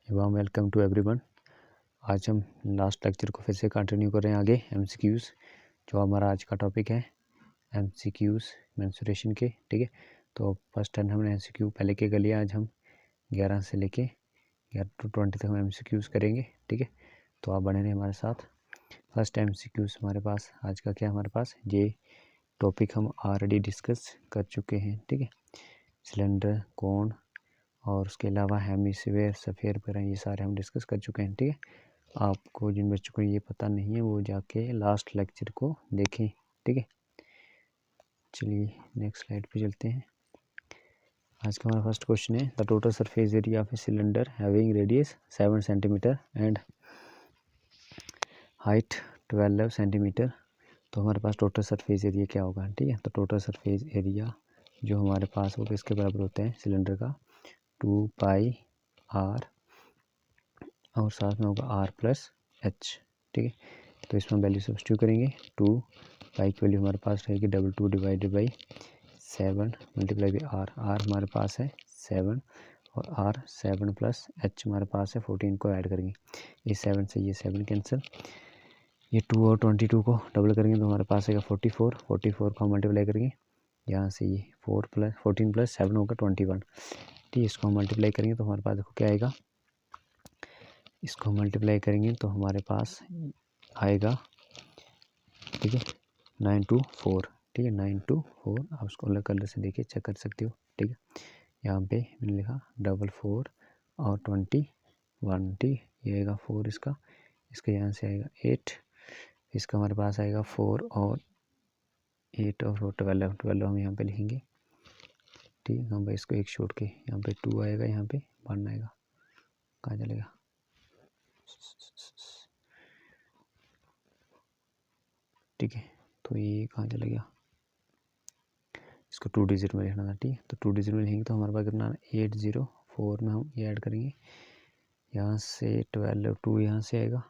Warm welcome to everyone. आज हम last lecture को फिर से कंटिन्यू कर रहे हैं आगे एमसीक्यूज़, जो हमारा आज का टॉपिक है एमसीक्यूज़ मेंसुरेशन के। ठीक है, तो फर्स्ट 10 हमने एमसीक्यू पहले के कर लिया। आज हम 11 से लेके 11 to 20 तक हम एमसीक्यूज़ करेंगे। ठीक है, तो आप बने रहे हमारे साथ। फर्स्ट एमसीक्यूज़ हमारे पास आज का क्या, हमारे पास ये टॉपिक हम ऑलरेडी डिस्कस कर चुके हैं। ठीक है, सिलेंडर, कोन और उसके अलावा हेमिस्फीयर, स्फीयर वगैरह ये सारे हम डिस्कस कर चुके हैं। ठीक है, आपको जिन बच्चों को ये पता नहीं है वो जाके लास्ट लेक्चर को देखें। ठीक है, चलिए नेक्स्ट स्लाइड पे चलते हैं। आज का हमारा फर्स्ट क्वेश्चन है the total surface area of a cylinder having radius 7 centimetre and height 12 centimetre. तो हमारे पास टोटल सरफेस एरिया क्या होगा। ठीक है, तो टोटल सरफेस एरिया जो हमारे पास वो किसके बराबर होते हैं, सिलेंडर का 2 पाई आर और साथ में होगा आर प्लस एच। ठीक है, तो इसमें वैल्यू सब्स्टिट्यूट करेंगे। 2 पाई की वैल्यू हमारे पास रहेगी 2 divided by 7 multiply by r. R हमारे पास है 7 और आर 7 प्लस एच हमारे पास है 14 को ऐड करेंगे। ये 7 से ये 7 कैंसिल, ये 2 और 22 को डबल करेंगे तो हमारे पास आएगा 44। 44 को मल्टीप्लाई करेंगे, यहाँ से ये 14 प्लस 7 होगा 21। ठीक है, इसको मल्टीप्लाई करेंगे तो हमारे पास देखो क्या आएगा, इसको मल्टीप्लाई करेंगे तो हमारे पास आएगा, ठीक है, 924। ठीक है, 924। आप उसको अलग कलर से देखिए, चेक कर सकते हो। ठीक है, यहाँ पे मैंने लिखा 44 और 21। ठीक, ये आएगा 4 इसका यहाँ से आएगा 8, इसका हमारे पास आएगा 4 और 8 और 12 हम यहाँ पे लिखेंगे। ठीक है, हम भाई इसको एक छोड़ के यहाँ पे 2 आएगा, यहाँ पे 1 आएगा, कहाँ चलेगा। ठीक है, तो ये कहाँ चला गया, इसको 2 डिजिट में लिखना था। ठीक है, तो 2 डिजिट में लिखेंगे तो हमारे पास कितना 804 में हम ये ऐड करेंगे, यहाँ से 12 2 यहाँ से आएगा।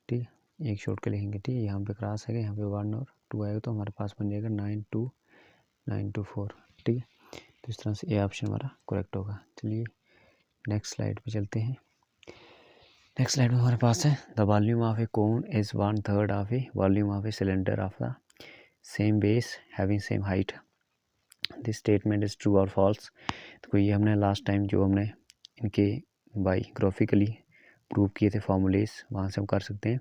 ठीक है, एक छोड़ के लिखेंगे। ठीक है, यहाँ पे क्रॉस आएगा, यहाँ पे 1 और 2 आएगा तो हमारे पास बन जाएगा 92924। ठीक है, तो इस तरह से ये ऑप्शन हमारा करेक्ट होगा। चलिए नेक्स्ट स्लाइड पे चलते हैं। नेक्स्ट स्लाइड में हमारे पास है the volume of a cone is 1/3 of A volume of a cylinder of the same base having same height. This statement is true और फॉल्स। तो ये हमने लास्ट टाइम जो हमने इनके बाई ग्राफिकली प्रूव किए थे फॉर्मूलेस, वहाँ से हम कर सकते हैं।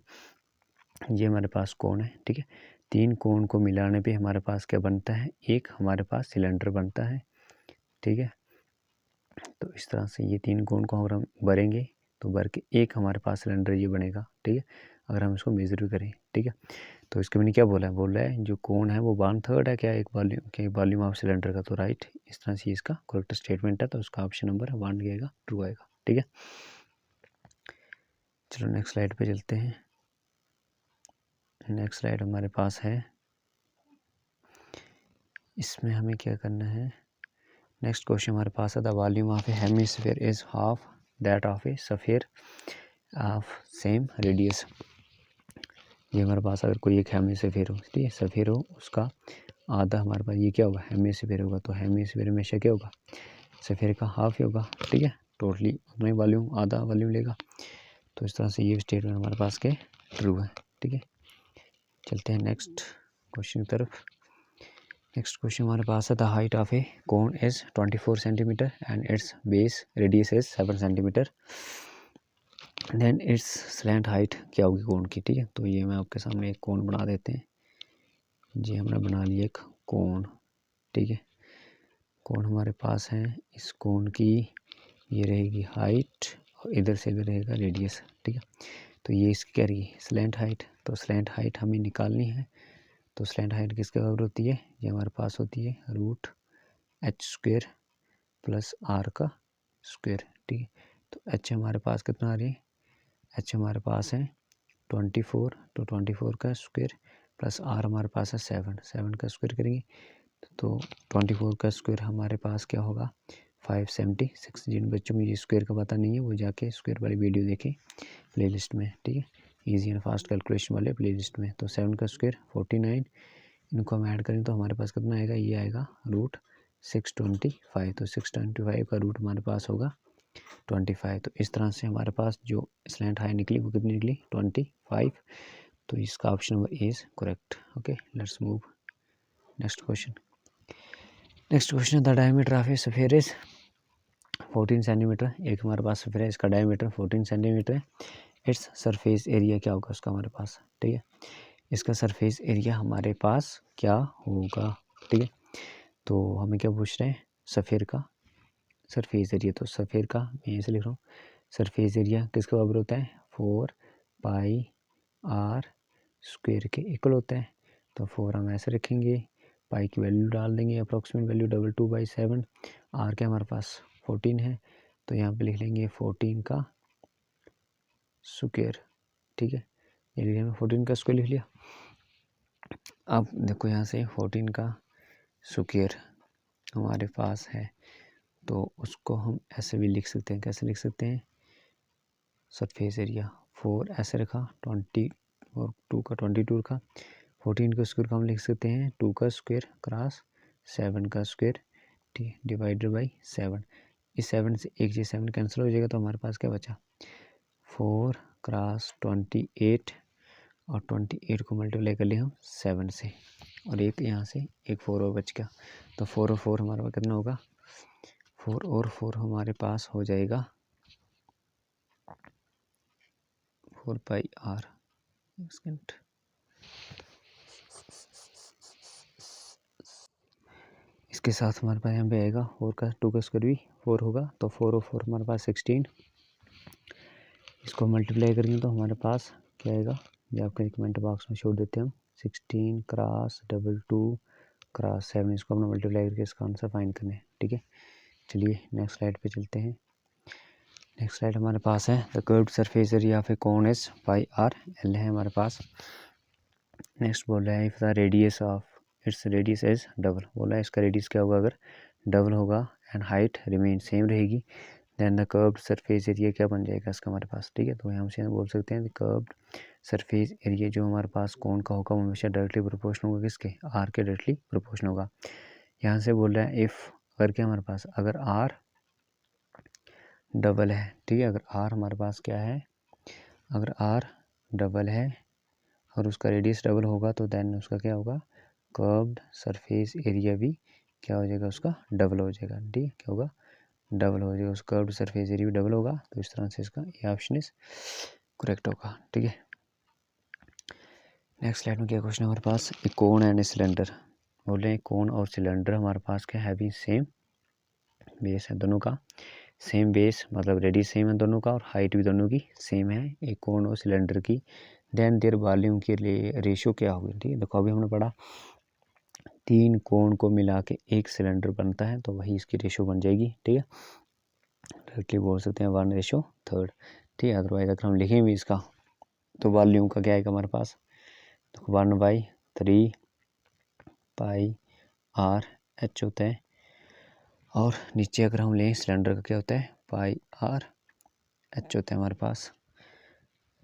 ये हमारे पास कोन है। ठीक है, 3 कोन को मिलाने पे हमारे पास क्या बनता है, एक हमारे पास सिलेंडर बनता है। ठीक है, तो इस तरह से ये 3 कोन को अगर हम भरेंगे तो भर के एक हमारे पास सिलेंडर ये बनेगा। ठीक है, अगर हम इसको मेजर भी करें। ठीक है, तो इसके मैंने क्या बोला है, बोल रहा है जो कोन है वो 1/3 है क्या, एक वॉल्यूम ऑफ सिलेंडर का, तो राइट, इस तरह से इसका करेक्ट स्टेटमेंट है, तो उसका ऑप्शन नंबर 1 आएगा, ट्रू आएगा। ठीक है, चलो नेक्स्ट स्लाइड पे चलते हैं। नेक्स्ट स्लाइड हमारे पास है, इसमें हमें क्या करना है, नेक्स्ट क्वेश्चन हमारे पास है the volume of A hemisphere is half that of A sphere of same radius. ये हमारे पास अगर कोई एक हेमिस्फीयर हो, ठीक है, स्फीयर हो, उसका आधा हमारे पास ये क्या होगा, हेमिस्फीयर होगा। तो हेमिस्फीयर हमेशा क्या होगा, स्फीयर का हाफ ही होगा। ठीक है, टोटली उतना ही वॉल्यूम, आधा वॉल्यूम लेगा। तो इस तरह से ये स्टेटमेंट हमारे पास के ट्रू है। ठीक है, चलते हैं नेक्स्ट क्वेश्चन की तरफ। नेक्स्ट क्वेश्चन हमारे पास है the height of a cone is 24 centimeter and its base radius is 7 centimeter, then its slant height क्या होगी कोन की। ठीक है, तो ये मैं आपके सामने एक कोन बना देते हैं। जी हमने बना लिया एक कोन। ठीक है, कोन हमारे पास है, इस कोन की ये रहेगी हाइट और इधर से भी रहेगा रेडियस। ठीक है, तो ये इसकी क्या रहेगी, स्लैंट हाइट। तो स्लैंट हाइट हमें निकालनी है, तो स्लैंट हाइट किसके बराबर होती है, ये हमारे पास होती है √h² प्लस r का स्क्वायर। ठीक है, तो h हमारे पास कितना आ रही है, h हमारे पास है 24, तो 24 का स्क्वायर प्लस r हमारे पास है 7 का स्क्वायर करेंगे तो 24 का स्क्वायर हमारे पास क्या होगा 576। जिन बच्चों को ये स्क्वायर का पता नहीं है वो जाके स्क्वायर वाली वीडियो देखें प्लेलिस्ट में। ठीक है, इजी एंड फास्ट कैलकुलेशन वाले प्लेलिस्ट में। तो 7 का स्क्वायर 49, इनको हम ऐड करें तो हमारे पास कितना आएगा, ये आएगा √625। तो 625 का रूट हमारे पास होगा 25। तो इस तरह से हमारे पास जो स्लैंट हाई निकली वो कितनी निकली 25। तो इसका option number A is correct. Okay, let's move next question. Next question, the diameter of A sphere is 14 centimetre. एक हमारे पास स्फीयर है, इसका डायमीटर 14 सेंटीमीटर है। इट्स सरफेस एरिया क्या होगा उसका हमारे पास, ठीक है। इसका सरफेस एरिया हमारे पास क्या होगा, ठीक है। तो हमें क्या पूछ रहे हैं, स्फीयर का सरफेस एरिया। तो स्फीयर का मैं ऐसे लिख रहा हूँ, सरफेस एरिया किसके बराबर होता है 4 पाई आर स्क्वायर के इक्वल होता है। तो 4 हम ऐसे रखेंगे, पाई की वैल्यू डाल देंगे अप्रॉक्सीमेट वैल्यू 2/2/7। आर क्या हमारे पास 14 है, तो यहाँ पे लिख लेंगे 14 का स्क्वायर, ठीक है। ये लिख लिया 14 का स्क्वायर लिख लिया। अब देखो यहाँ से 14 का स्क्वायर हमारे पास है, तो उसको हम ऐसे भी लिख सकते हैं। कैसे लिख सकते हैं, सरफेस एरिया 4 ऐसे रखा, 20 और 2 का 22 रखा, 14 का स्क्वायर का हम लिख सकते हैं 2 का स्क्वायर क्रॉस 7 का स्क्वायर, ठीक है, डिवाइडेड बाई 7। इस 7 से एक चीज़ 7 कैंसिल हो जाएगा, तो हमारे पास क्या बचा 4 क्रॉस 28, और 28 को मल्टीप्लाई कर लिया हम 7 से, और एक यहाँ से एक 4 और बच गया। तो 4 और 4 हमारे पास कितना होगा, 4 और 4 हमारे पास हो जाएगा 4 पाई आर। सेकेंड, इसके साथ हमारे पास यहाँ पे आएगा 4 का 2 का स्क्वायर भी 4 होगा, तो 4 और 4 हमारे पास 16। इसको मल्टीप्लाई करेंगे तो हमारे पास क्या आएगा, ये आपके कमेंट बॉक्स में छोड़ देते हैं हम, 16 क्रॉस 22 क्रॉस 7। इसको अपना मल्टीप्लाई करके इसका आंसर फाइंड करना है, ठीक है। चलिए नेक्स्ट स्लाइड पे चलते हैं। नेक्स्ट स्लाइड हमारे पास है, the curved surface area of a cone is pi r, l है हमारे पास। नेक्स्ट बोल रहा है if the radius of its radius is double, बोला है इसका रेडियस क्या होगा अगर डबल होगा एंड हाइट रिमेन सेम रहेगी, then the curved surface area क्या बन जाएगा इसका हमारे पास, ठीक है। तो हम से बोल सकते हैं कर्व्ड सरफेस एरिया जो हमारे पास कोन का होगा वो हमेशा डायरेक्टली प्रोपोर्शनल होगा किसके, आर के डायरेक्टली प्रोपोर्शनल होगा। यहाँ से बोल रहा है इफ़ अगर क्या हमारे पास अगर आर डबल है, ठीक है, अगर आर हमारे पास क्या है, अगर आर डबल है और उसका रेडियस डबल होगा, तो देन उसका क्या होगा, कर्व्ड सरफेस एरिया भी क्या हो जाएगा, उसका डबल हो जाएगा, ठीक है, क्या होगा डबल हो जाएगा, उस कर्व्ड सरफेस एरिया भी डबल होगा। तो इस तरह से इसका ये ऑप्शन इज करेक्ट होगा, ठीक है। नेक्स्ट स्लाइड में क्या क्वेश्चन है हमारे पास, ए कोन एंड ए सिलेंडर। बोल रहे हैं कोन और सिलेंडर हमारे पास क्या है, भी सेम बेस है दोनों का, सेम बेस मतलब रेडियस सेम है दोनों का और हाइट भी दोनों की सेम है, एक कोन और सिलेंडर की। देन देयर वॉल्यूम के लिए रेशियो क्या होगी, ठीक है। देखो अभी हमने पढ़ा 3 कोन को मिला के एक सिलेंडर बनता है, तो वही इसकी रेशियो बन जाएगी, ठीक है। डायरेक्टली बोल सकते हैं 1:3, ठीक है। अदरवाइज अगर हम लिखें भी इसका तो वॉल्यूम का क्या आएगा हमारे पास, तो 1/3 पाई आर एच होता है, और नीचे अगर हम लें सिलेंडर का क्या होता है पाई आर एच होता है हमारे पास,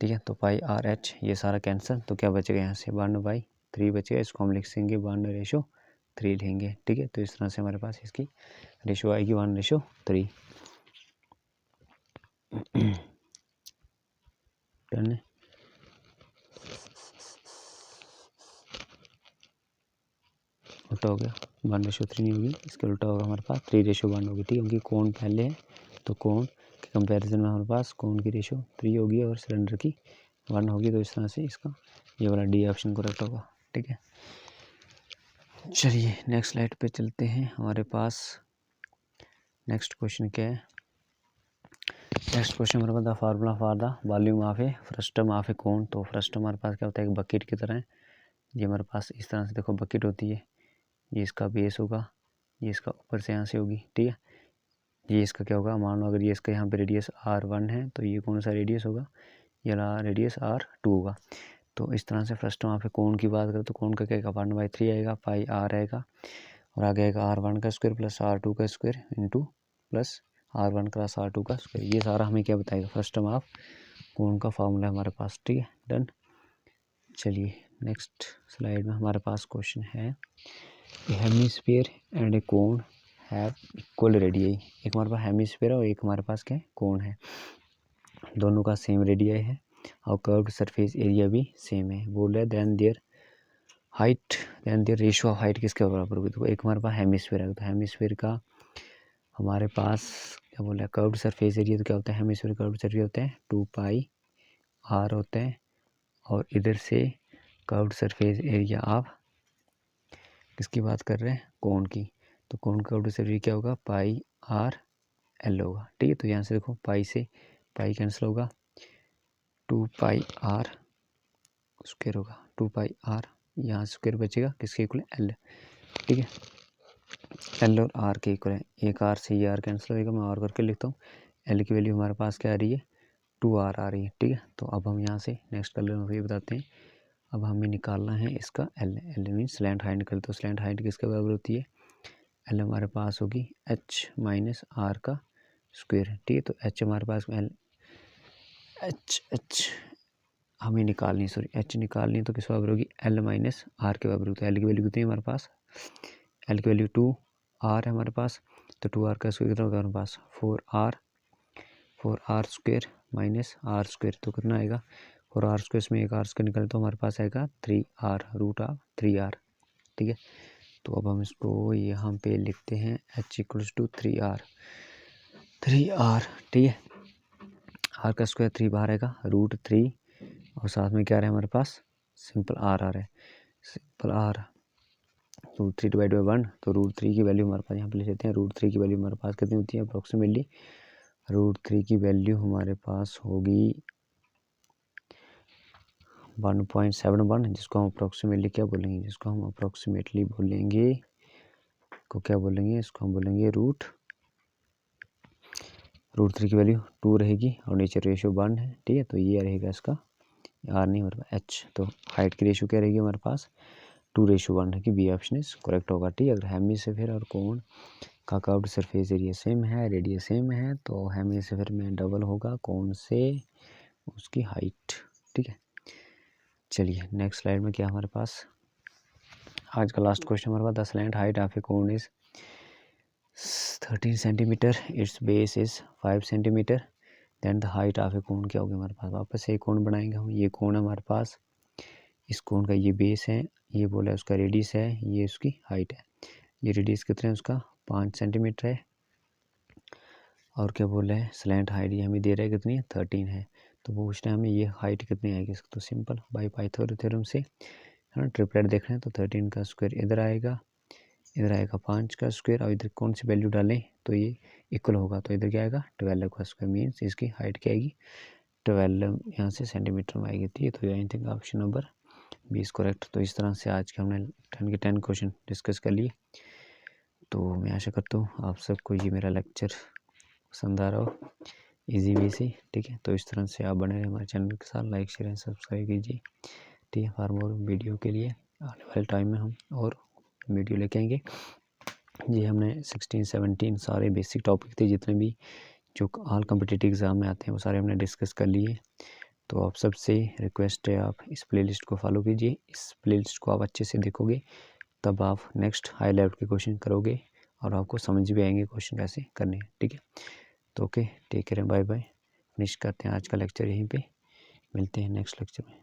ठीक है। तो पाई आर एच ये सारा कैंसिल, तो क्या बचेगा यहाँ से 1/3 बचेगा, इसको हम लिख देंगे 1:3 लेंगे, ठीक है। तो इस तरह से हमारे पास इसकी रेशो आएगी 1:3। डन है। उल्टा हो गया, 1:3 नहीं होगी, इसके उल्टा होगा हमारे पास 3:1 होगी, ठीक है, क्योंकि कोण पहले है तो कोण के कंपैरिजन में हमारे पास कोण की रेशो 3 होगी और सिलेंडर की 1 होगी। तो इस तरह से इसका ये वाला डी ऑप्शन करेक्ट होगा, ठीक है। चलिए नेक्स्ट स्लाइड पे चलते हैं। हमारे पास नेक्स्ट क्वेश्चन क्या है, नेक्स्ट क्वेश्चन हमारे पास the formula for the volume of a frustum of a cone. तो फ्रस्टम हमारे पास क्या होता है, एक बकेट की तरह है। ये हमारे पास इस तरह से देखो बकेट होती है, ये इसका बेस होगा, ये इसका ऊपर से यहाँ से होगी, ठीक है। ये इसका क्या होगा, मान लो अगर ये इसका यहाँ पे रेडियस R1 है, तो ये कौन सा रेडियस होगा, ये रेडियस R2 होगा। तो इस तरह से फर्स्ट वहाँ पे कोण की बात करें तो कोण का क्या आएगा 1/3 आएगा, पाई आर आएगा, और आगे आएगा R1 का स्क्वायर प्लस R2 का square into plus R1 cross R2 का स्क्वायर। ये सारा हमें क्या बताएगा, फर्स्ट टर्म ऑफ कोण का फॉर्मूला हमारे पास, ठीक है, डन। चलिए नेक्स्ट स्लाइड में हमारे पास क्वेश्चन है, hemisphere and A cone have equal radii. एक हमारे पास हेमिस्फीयर है और एक हमारे पास क्या है, कोन है। दोनों का सेम रेडियाई है और कर्व्ड सरफेस एरिया भी सेम है। बोल रहे then their height, then their ratio of height किसके बराबर होगी। तो एक हमारे पास हेमिस्फीयर है, तो हेमिस्फीयर का हमारे पास क्या बोल रहा है, कर्व्ड सरफेस एरिया तो क्या होता है, हेमिस्फीयर कर्व्ड सरफेस होते हैं 2πr होते हैं। और इधर से कर्व्ड सरफेस एरिया आप किसकी बात कर रहे हैं, कोन की। तो कोन कर्व्ड सरफेस क्या होगा, πr/l होगा। ठीक है, तो यहाँ से देखो पाई से पाई कैंसिल होगा, 2πr स्क्वायर होगा, 2πr यहाँ स्क्वायर बचेगा किसके इक्वल है, l। ठीक है, l और r के इक्वल है। एक r से ये r कैंसिल होगा, मैं और करके लिखता हूँ। l की वैल्यू हमारे पास क्या आ रही है, 2r आ रही है। ठीक है, तो अब हम यहाँ से नेक्स्ट कर लेते ये बताते हैं। अब हमें निकालना है इसका l मीन स्लैंट हाइट निकल, तो स्लैंट हाइट किसके बराबर होती है, l हमारे पास होगी h माइनस r का स्क्वायर। ठीक है, तो h हमारे पास h हमें निकालनी, सॉरी h निकालनी, तो किस बराबर होगी, l माइनस r के बराबर होती है। l की वैल्यू कितनी है हमारे पास, l की वैल्यू 2r है हमारे पास, तो 2r का स्क्वायर कितना होगा हमारे पास, 4r square minus r square, तो कितना आएगा, 4r स्क्वायर में एक r स्क्वायर निकले तो हमारे पास आएगा 3r रूट ऑफ 3r। ठीक है, तो अब हम इसको यहाँ पे लिखते हैं h इक्वल्स टू 3r। ठीक है, r का स्क्वायर 3 बाहर आएगा, √3 और साथ में क्या रहा है हमारे पास, सिंपल r आ रहा है, सिंपल r √3 डिवाइड बाई 1, तो √3 की वैल्यू हमारे पास यहाँ पे ले लेते हैं। √3 की वैल्यू हमारे पास कितनी होती है अप्रोक्सीमेटली, √3 की वैल्यू हमारे पास होगी 1.71, जिसको हम अप्रोक्सीमेटली क्या बोलेंगे, जिसको हम अप्रोक्सीमेटली बोलेंगे, को क्या बोलेंगे, इसको हम बोलेंगे √3 की वैल्यू 2 रहेगी और नीचे रेशियो 1 है। ठीक है, तो ये रहेगा इसका, आर नहीं हमारे पास h। तो हाइट की रेशियो क्या रहेगी हमारे पास, 2:1 है कि बी ऑप्शन इज करेक्ट होगा। ठीक है, अगर हेमिस्फीयर और कोन का कर्व्ड सरफेस एरिया सेम है, रेडियस सेम है, तो हेमिस्फीयर में डबल होगा कोन से उसकी हाइट। ठीक है, चलिए नेक्स्ट स्लाइड में क्या हमारे पास, आज का लास्ट क्वेश्चन हमारे पास, the slant height of a cone is 13 centimetre, its base is 5 centimetre, then the height of a cone क्या होगी हमारे पास। वापस से एक कोन बनाएंगे हम, ये कोन है हमारे पास, इस कोन का ये बेस है, ये बोला उसका रेडियस है, ये उसकी हाइट है। ये रेडियस कितना है उसका, 5 सेंटीमीटर है, और क्या बोल रहे हैं, स्लैंट हाइट ये हमें दे रहा है कितनी, 13 है। तो पूछ रहे हैं हमें ये हाइट कितनी आएगी इसकी, तो सिंपल बाई पाइथागोरस थ्योरम से है ना, ट्रिपलेट देख रहे हैं, तो 13 का स्क्वायर इधर आएगा, इधर आएगा 5 का स्क्वायर, और इधर कौन सी वैल्यू डालें तो ये इक्वल होगा, तो इधर क्या आएगा 12 का स्क्वायर, मीन्स इसकी हाइट क्या आएगी 12 यहाँ से सेंटीमीटर में आएगी। ठीक है, तो I think option number B is correct. तो इस तरह से आज के हमने 10 के 10 क्वेश्चन डिस्कस कर लिए। तो मैं आशा करता हूँ आप सबको ये मेरा लेक्चर पसंद आ रहा हो, इजी वे से। ठीक है, तो इस तरह से आप बने रहे हमारे चैनल के साथ, लाइक शेयर एंड सब्सक्राइब कीजिए। ठीक है, फॉर मोर वीडियो के लिए आने वाले टाइम में हम और वीडियो लेके आएंगे। ये हमने 16 17 सारे बेसिक टॉपिक थे जितने भी जो ऑल कम्पिटिटिव एग्ज़ाम में आते हैं वो सारे हमने डिस्कस कर लिए। तो आप सबसे रिक्वेस्ट है आप इस प्लेलिस्ट को फॉलो कीजिए, इस प्लेलिस्ट को आप अच्छे से देखोगे तब आप नेक्स्ट हाई लेवल के क्वेश्चन करोगे और आपको समझ भी आएंगे क्वेश्चन कैसे करने हैं। ठीक है, तो okay, take care, bye bye. Finish करते हैं आज का लेक्चर यहीं पे, मिलते हैं नेक्स्ट लेक्चर में।